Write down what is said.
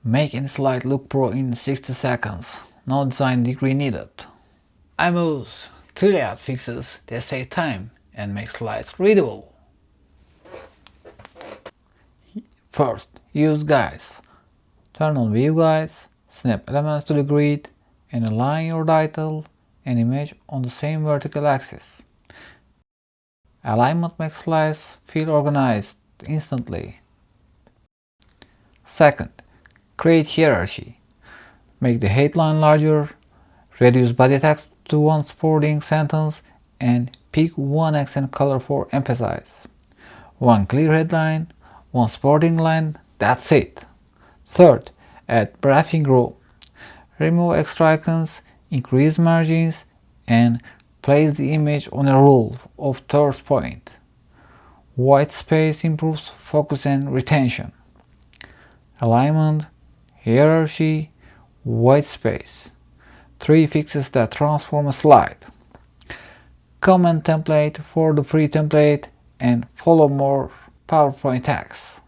Make any slide look pro in 60 seconds. No design degree needed. I moves 3 layout fixes that save time and make slides readable. First, use guides. Turn on View Guides, snap elements to the grid, and align your title and image on the same vertical axis. Alignment makes slides feel organized instantly. Second, create hierarchy. Make the headline larger, reduce body text to one supporting sentence, and pick one accent color for emphasis. One clear headline, one supporting line, that's it. Third, add briefing row. Remove extra icons, increase margins, and place the image on a rule of third point. White space improves focus and retention. Alignment, hierarchy, white space. 3 fixes that transform a slide. Comment template for the free template and follow more PowerPoint hacks.